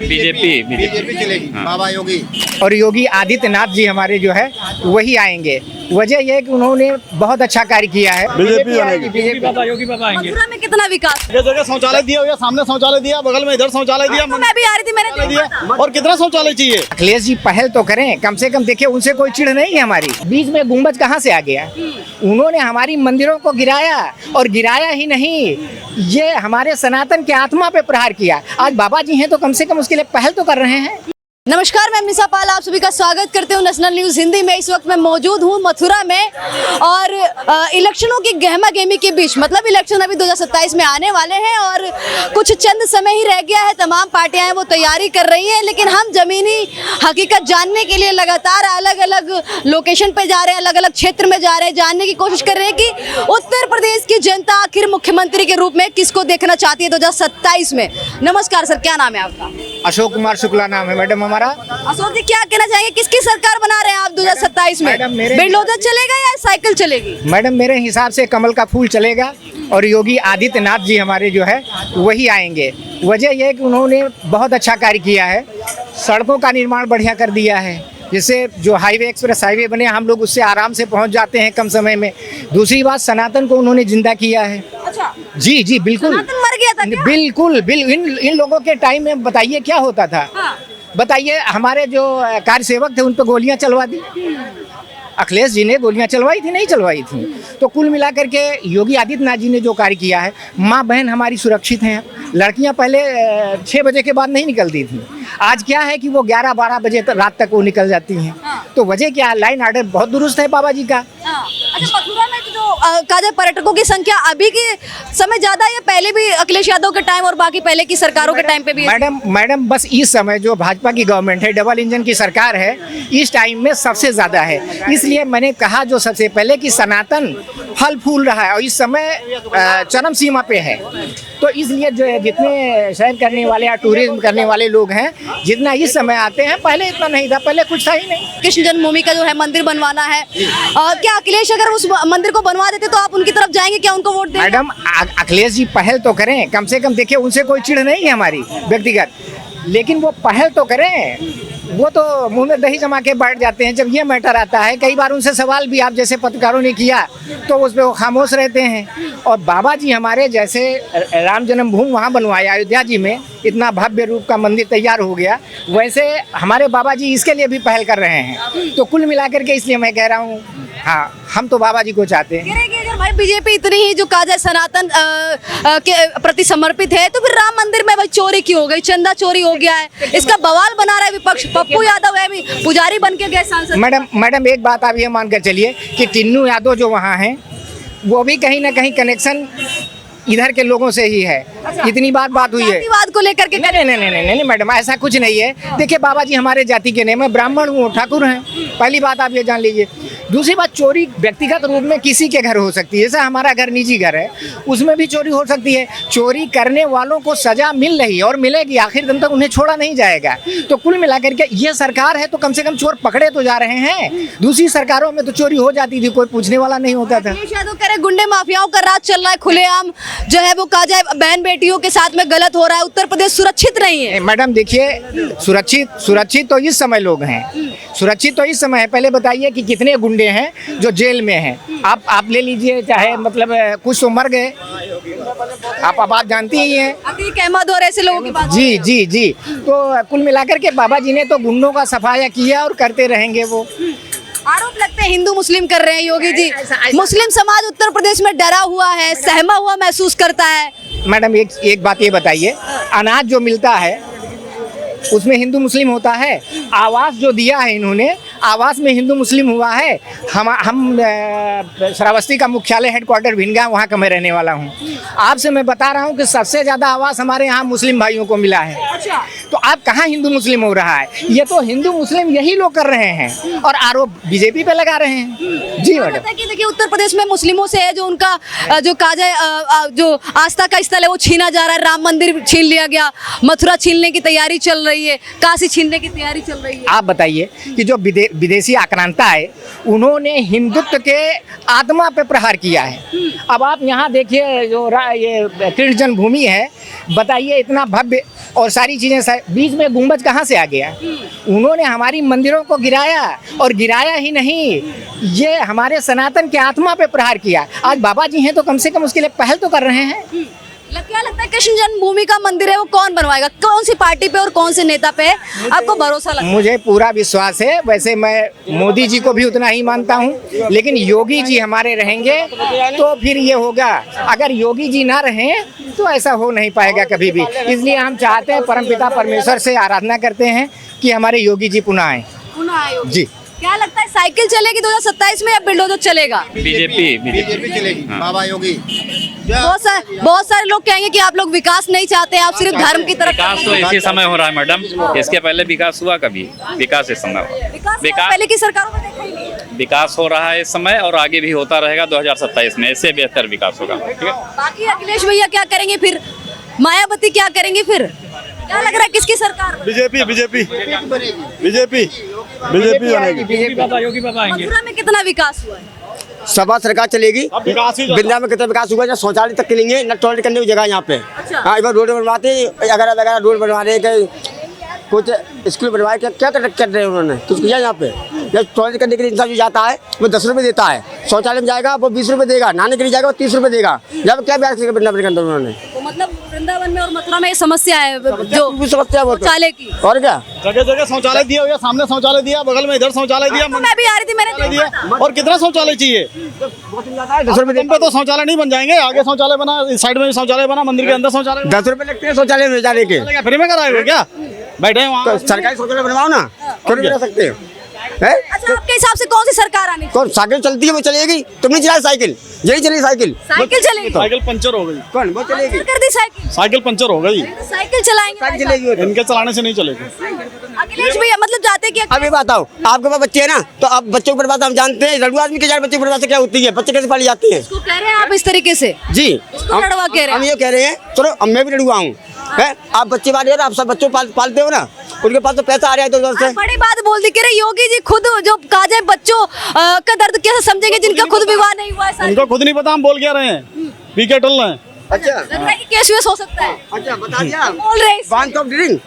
BJP चलेगी। बाबा योगी और योगी आदित्यनाथ जी हमारे जो है वही आएंगे। वजह यह है कि उन्होंने बहुत अच्छा कार्य किया है। बीजेपी आएगी। योगी बाबा आएंगे। मथुरा में कितना विकास? ये जगह शौचालय दिया हुआ, सामने शौचालय दिया, बगल में इधर शौचालय दिया, तो मैं भी आ रही थी, मैंने दिया। और कितना शौचालय चाहिए? अखिलेश जी पहल तो करें, कम से कम देखिए उनसे कोई चिढ़ नहीं है हमारी। बीच में गुंबज कहाँ से आ गया? उन्होंने हमारी मंदिरों को गिराया, और गिराया ही नहीं, ये हमारे सनातन के आत्मा पे प्रहार किया। आज बाबा जी हैं तो कम से कम उसके लिए पहल तो कर रहे हैं। नमस्कार, मैं निशा पाल आप सभी का स्वागत करते हूँ नेशनल न्यूज़ हिंदी में। इस वक्त मैं मौजूद हूँ मथुरा में, और इलेक्शनों की गहमा गहमी के बीच, मतलब इलेक्शन अभी 2027 में आने वाले हैं और कुछ चंद समय ही रह गया है। तमाम पार्टियां वो तैयारी कर रही हैं, लेकिन हम जमीनी हकीकत जानने के लिए लगातार अलग अलग लोकेशन पे जा रहे हैं, अलग अलग क्षेत्र में जा रहे हैं, जानने की कोशिश कर रहे हैं कि उत्तर प्रदेश की जनता आखिर मुख्यमंत्री के रूप में किसको देखना चाहती है 2027 में। नमस्कार सर, क्या नाम है आपका? अशोक कुमार शुक्ला नाम है मैडम हमारा। अशोक जी, क्या कहना चाहेंगे, किसकी सरकार बना रहे हैं आप 2027 में? बुलडोजर चलेगा या साइकिल चलेगी? मैडम मेरे हिसाब से कमल का फूल चलेगा, और योगी आदित्यनाथ जी हमारे जो है वही आएंगे। वजह यह है कि उन्होंने बहुत अच्छा कार्य किया है। सड़कों का निर्माण बढ़िया कर दिया है, जिससे जो हाईवे, एक्सप्रेस हाईवे बने, हम लोग उससे आराम से पहुंच जाते हैं कम समय में। दूसरी बात, सनातन को उन्होंने जिंदा किया है। अच्छा, जी जी बिल्कुल। सनातन मर गया था क्या? बिल्कुल इन लोगों के टाइम में बताइए क्या होता था। हाँ। बताइए, हमारे जो कार्यसेवक थे उन पर गोलियां चलवा दी। अखिलेश जी ने गोलियां चलवाई थी? नहीं चलवाई थी। तो कुल मिलाकर के योगी आदित्यनाथ जी ने जो कार्य किया है, माँ बहन हमारी सुरक्षित हैं। लड़कियां पहले 6 बजे के बाद नहीं निकलती थी, आज क्या है कि वो 11-12 बजे रात तक वो निकल जाती हैं। तो वजह क्या है? लाइन ऑर्डर बहुत दुरुस्त है बाबा जी का। अच्छा, मथुरा में जो काजा पर्यटकों की संख्या अभी के समय ज्यादा है, पहले भी अखिलेश यादव के टाइम और बाकी पहले की सरकारों के टाइम पे भी? मैडम बस इस समय जो भाजपा की गवर्नमेंट है, डबल इंजन की सरकार है, इस टाइम में सबसे ज्यादा है। इसलिए मैंने कहा जो सबसे पहले कि सनातन फल फूल रहा है और इस समय चरम सीमा पे है। तो इसलिए जो है जितने सैर करने वाले या टूरिज्म करने वाले लोग हैं, जितना इस समय आते हैं, पहले इतना नहीं था, पहले कुछ था ही नहीं। कृष्ण जन्मभूमि का जो है मंदिर बनवाना है, क्या अखिलेश अगर उस मंदिर को बनवा देते तो आप उनकी तरफ जाएंगे क्या, उनको वोट देंगे? मैडम अखिलेश जी पहल तो करें, कम से कम देखिए उनसे कोई चिढ़ नहीं है हमारी व्यक्तिगत, लेकिन वो पहल तो करें। वो तो मुंह में दही जमा के बैठ जाते हैं जब ये मैटर आता है। कई बार उनसे सवाल भी आप जैसे पत्रकारों ने किया तो उस पर वो खामोश रहते हैं। और बाबा जी हमारे जैसे राम जन्मभूमि वहाँ बनवाया अयोध्या जी में, इतना भव्य रूप का मंदिर तैयार हो गया, वैसे हमारे बाबा जी इसके लिए भी पहल कर रहे हैं। तो कुल मिलाकर के इसलिए मैं कह रहा हूँ, हाँ, हम तो बाबा जी को चाहते हैं। अगर भाई बीजेपी इतनी ही जो कहा जाए सनातन के प्रति समर्पित है, तो फिर राम मंदिर में भाई चोरी क्यों हो गई, चंदा चोरी हो गया है, इसका बवाल बना रहा है विपक्ष। पप्पू यादव है भी पुजारी बन के गए सांसद। मैडम एक बात आप ये मान कर चलिए कि टिन्नू यादव जो वहाँ हैं, वो भी कहीं ना कहीं कनेक्शन इधर के लोगों से ही है। इतनी बात हुई है जातिवाद को लेकर के। नहीं मैडम, ऐसा कुछ नहीं है। देखिए बाबा जी हमारे जाति के नहीं, मैं ब्राह्मण हूँ, ठाकुर हैं, पहली बात आप ये जान लीजिए। दूसरी बात, चोरी व्यक्तिगत रूप में किसी के घर हो सकती है, जैसे हमारा घर निजी घर है, उसमें भी चोरी हो सकती है। चोरी करने वालों को सजा मिल रही है और मिलेगी, आखिर दिन तक उन्हें छोड़ा नहीं जाएगा। तो कुल मिलाकर के ये सरकार है तो कम से कम चोर पकड़े तो जा रहे हैं। दूसरी सरकारों में तो चोरी हो जाती थी, कोई पूछने वाला नहीं होता था। गुंडे माफियाओं का राज चल रहा है खुलेआम, जो है वो कहा जाए बहन बेटियों के साथ में गलत हो रहा है। उत्तर प्रदेश सुरक्षित नहीं है। मैडम देखिए, सुरक्षित तो इस समय लोग हैं, सुरक्षित तो इस समय है। पहले बताइए कि कितने गुंडे हैं जो जेल में हैं। आप ले लीजिए, चाहे मतलब कुछ तो मर गए, आप बात जानती ही हैं। अहमद और ऐसे लोगों की बात। जी। तो कुल मिलाकर के बाबा जी ने तो गुंडों का सफाया किया और करते रहेंगे। वो आरोप लगते हैं हिंदू मुस्लिम कर रहे हैं योगी जी। मुस्लिम समाज उत्तर प्रदेश में डरा हुआ है, सहमा हुआ महसूस करता है। मैडम एक बात ये बताइए, अनाज जो मिलता है उसमें हिंदू मुस्लिम होता है? आवास जो दिया है इन्होंने, आवास में हिंदू मुस्लिम हुआ है? हम श्रावस्ती का मुख्यालय हेडक्वार्टर भिनगा, वहाँ का मैं रहने वाला हूँ। आपसे मैं बता रहा हूँ कि सबसे ज़्यादा आवास हमारे यहाँ मुस्लिम भाइयों को मिला है। तो आप कहाँ हिंदू मुस्लिम हो रहा है? ये तो हिंदू मुस्लिम यही लोग कर रहे हैं और आरोप बीजेपी पे लगा रहे हैं। जी मैडम, देखिए उत्तर प्रदेश में मुस्लिमों से है जो उनका जो कहा जाए जो आस्था का स्थल है वो छीना जा रहा है। राम मंदिर छीन लिया गया, मथुरा छीनने की तैयारी चल रही है, काशी छीनने की तैयारी चल रही है। आप बताइए कि जो विदेशी आक्रांता है उन्होंने हिंदुत्व के आत्मा पे प्रहार किया है। अब आप यहाँ देखिए जो ये कृष्ण जन्मभूमि है, बताइए इतना भव्य और सारी चीज़ें बीच में गुंबज कहाँ से आ गया? उन्होंने हमारी मंदिरों को गिराया, और गिराया ही नहीं, ये हमारे सनातन के आत्मा पे प्रहार किया। आज बाबा जी हैं तो कम से कम उसके लिए पहल तो कर रहे हैं। क्या लगता है कृष्ण जन्मभूमि का मंदिर है वो कौन बनवाएगा? कौन सी पार्टी पे और कौन से नेता पे आपको भरोसा लगता है? मुझे पूरा विश्वास है। वैसे मैं मोदी जी को भी उतना ही मानता हूँ, लेकिन योगी जी हमारे रहेंगे तो फिर ये होगा। अगर योगी जी ना रहें तो ऐसा हो नहीं पाएगा कभी भी। इसलिए हम चाहते हैं, परमपिता परमेश्वर से आराधना करते हैं कि हमारे योगी जी पुनः आए। पुनः आए योगी। जी। क्या लगता है साइकिल चलेगी 2027 में या बुलडोजर चलेगा? बीजेपी चलेगी, बाबा योगी। बहुत सारे लोग कहेंगे कि आप लोग विकास नहीं चाहते, आप सिर्फ धर्म की तरफ। विकास तो इसी समय हो रहा है मैडम, इसके पहले विकास हुआ कभी? विकास इस समय विकास पहले की सरकारों में देखा ही नहीं है। विकास हो रहा है इस समय और आगे भी होता रहेगा 2027 में, इससे बेहतर विकास होगा। ठीक है, बाकी अखिलेश भैया क्या करेंगे फिर? मायावती क्या करेंगे फिर? क्या लग रहा है किसकी सरकार बनेगी? बीजेपी मथुरा में कितना विकास हुआ है? सभा सरकार चलेगी। विकास ही बिंदा में कितना विकास हुआ? शौचालय तक के लिए न टॉयलेट करने की जगह यहाँ पे। अच्छा। हाँ, इधर रोड बनवाते, अगर वगैरह रोड बनवाने के कुछ स्कूल बनवाए, क्या कर रहे हैं उन्होंने? कुछ किया यहाँ पे? जब टॉयलेट करने के लिए इंसान जो जाता है वो 10 रुपये देता है, शौचालय में जाएगा वो 20 रुपये देगा, नहाने के लिए जाएगा वो 30 रुपये देगा। जब क्या ब्याज वृंदावन के अंदर उन्होंने, तो मतलब वृंदावन में और मथुरा में ये समस्या है जो समस्या वो शौचालय की। और क्या जगह जगह शौचालय दिया हुआ, सामने शौचालय दिया, बगल में इधर शौचालय दिया, तो मैं भी आ रही थी, मैंने दिया। देखा था। और कितना शौचालय चाहिए? 10 रुपये पे तो शौचालय नहीं बन जाएंगे। आगे शौचालय बना, इस साइड में भी शौचालय बना, मंदिर के अंदर शौचालय बना। 10 रुपये लगते हैं शौचालय में जाने के। क्या फ्री में कराएंगे क्या? बैठे हैं तो वहाँ। सरकारी शौचालय बनवाओ ना, क्यों नहीं बना सकते? है? अच्छा, आपके हिसाब से कौन सी सरकार आनी चाहिए? कौन साइकिल चलती है वो चलेगी? तुम नहीं चलाए साइकिल? यही चली साइकिल। साइकिल चलेगी? साइकिल पंचर हो गई। कौन वो चलेगी? कर दी साइकिल। साइकिल पंचर हो गई, साइकिल चलाएंगे साइकिल चलेगी वो तो। इनके चलाने से नहीं चलेगी। अखिलेश भैया मतलब चाहते कि अब ये बताओ, आपके पास बच्चे हैं ना, तो आप बच्चों की बर्बाद हम जानते हैं। लड़ुआ आदमी के 4 बच्चे की बर्बाद से क्या होती है? बच्चे कैसे पाली जाती है? इसको कह रहे हैं आप इस तरीके से? जी, इसको लड़वा कह रहे हम हैं? ये कह रहे हैं, चलो अब मैं भी लड़ुआ हूँ, है? आप बच्चे वाले हो ना, आप सब बच्चों पालते हो ना, उनके पास तो पैसा आ रहा है तो उधर से। बड़ी बात बोल दी, कह रहे योगी जी खुद जो काजे बच्चों का दर्द कैसे समझेंगे जिनका खुद विवाह नहीं हुआ है? सारी- उनको खुद नहीं पता, हम बोल क्या रहे हैं, पी के टल रहे हैं। अच्छा लग रहा है कि केस वेस हो सकता है। अच्छा, बता दिया। बोल रहे हैं बांध तो ड्रिंक